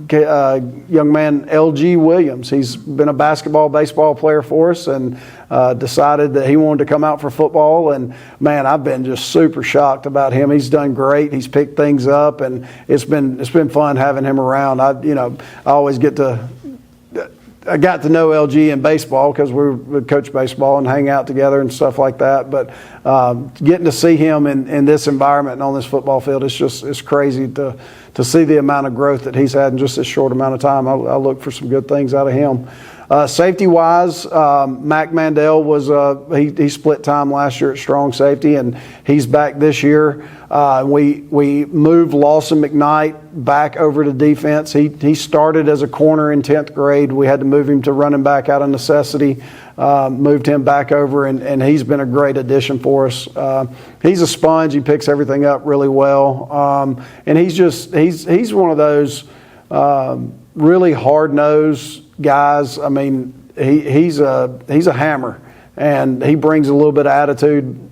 young man L.G. Williams. He's been a baseball player for us, and decided that he wanted to come out for football. And man, I've been just super shocked about him. He's done great. He's picked things up, and it's been fun having him around. I got to know LG in baseball because we coach baseball and hang out together and stuff like that. But getting to see him in this environment and on this football field, it's crazy to see the amount of growth that he's had in just this short amount of time. I look for some good things out of him. Safety-wise, Mac Mandell he split time last year at strong safety, and he's back this year. We moved Lawson McKnight back over to defense. He started as a corner in 10th grade. We had to move him to running back out of necessity. Moved him back over, and he's been a great addition for us. He's a sponge. He picks everything up really well, and he's one of those really hard-nosed guys. I mean, he's a hammer, and he brings a little bit of attitude,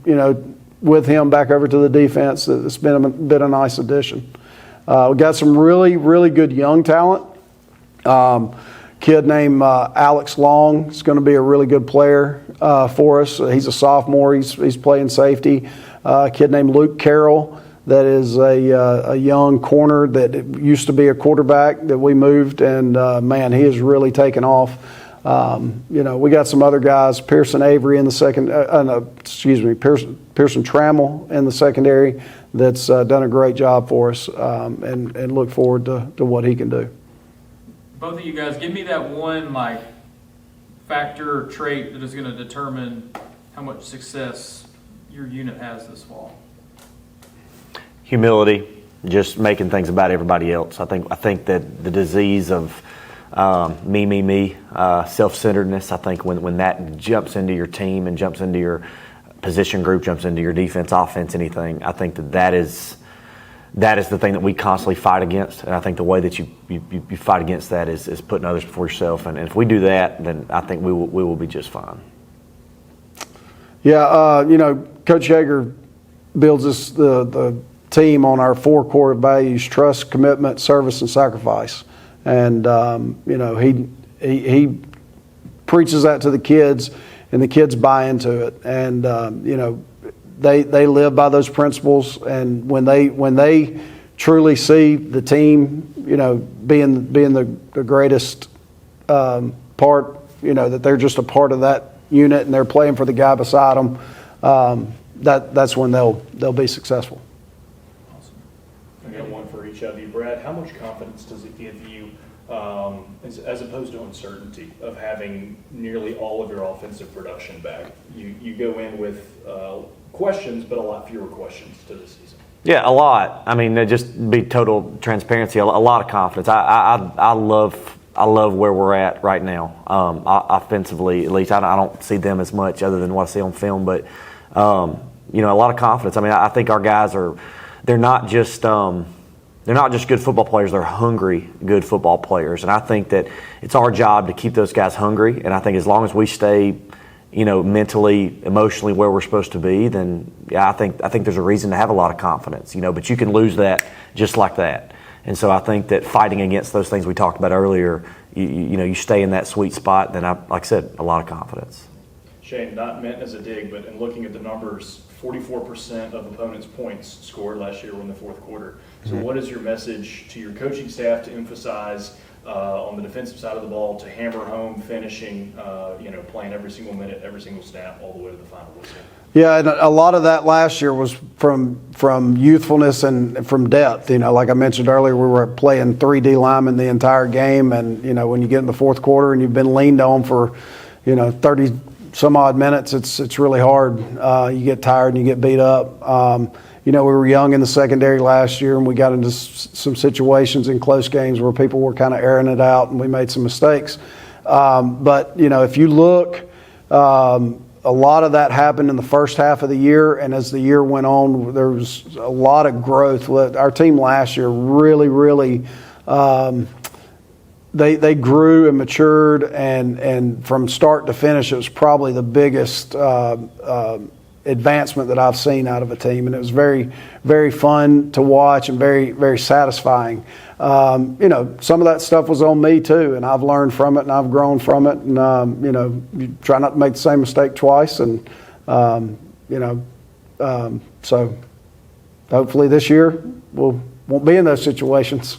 with him back over to the defense. It's been a nice addition. We got some really, really good young talent. Kid named Alex Long is going to be a really good player for us. He's a sophomore. He's playing safety. Kid named Luke Carroll, that is a young corner that used to be a quarterback that we moved, and man, he has really taken off. We got some other guys, Pierson Avery in the Pierson Trammell in the secondary, that's done a great job for us, and look forward to what he can do. Both of you guys, give me that one factor or trait that is going to determine how much success your unit has this fall. Humility, just making things about everybody else. I think that the disease of me, self-centeredness, I think when that jumps into your team and jumps into your position group, jumps into your defense, offense, anything, I think that is the thing that we constantly fight against. And I think the way that you fight against that is putting others before yourself. And if we do that, then I think we will be just fine. Yeah, Coach Yeager builds us the team on our 4 core values: trust, commitment, service, and sacrifice. And he preaches that to the kids, and the kids buy into it. And they live by those principles. And when they truly see the team, being the greatest part, that they're just a part of that unit and they're playing for the guy beside them, that's when they'll be successful. I got one for each of you. Brad, how much confidence does it give you, as opposed to uncertainty, of having nearly all of your offensive production back? You go in with questions, but a lot fewer questions to the season. Yeah, a lot. I mean, just be total transparency. A lot of confidence. I love where we're at right now. Offensively, at least, I don't see them as much other than what I see on film, but a lot of confidence. I mean, I think our guys they're not just good football players. They're hungry, good football players. And I think that it's our job to keep those guys hungry. And I think as long as we stay, mentally, emotionally where we're supposed to be, then I think there's a reason to have a lot of confidence. But you can lose that just like that. And so I think that fighting against those things we talked about earlier, you stay in that sweet spot. Then like I said, a lot of confidence. Shane, not meant as a dig, but in looking at the numbers, 44% of opponents' points scored last year were in the fourth quarter. So what is your message to your coaching staff to emphasize on the defensive side of the ball, to hammer home finishing, playing every single minute, every single snap, all the way to the final whistle? Yeah, and a lot of that last year was from youthfulness and from depth. Like I mentioned earlier, we were playing 3D linemen the entire game, and when you get in the fourth quarter and you've been leaned on for 30 some odd minutes, it's really hard. You get tired and you get beat up. We were young in the secondary last year, and we got into some situations in close games where people were kind of airing it out, and we made some mistakes. But if you look, a a lot of that happened in the first half of the year, and as the year went on, there was a lot of growth. Our team last year really they grew and matured, and from start to finish, it was probably the biggest advancement that I've seen out of a team, and it was very, very fun to watch and very, very satisfying. Some of that stuff was on me too, and I've learned from it and I've grown from it, and you try not to make the same mistake twice, and so hopefully this year won't be in those situations.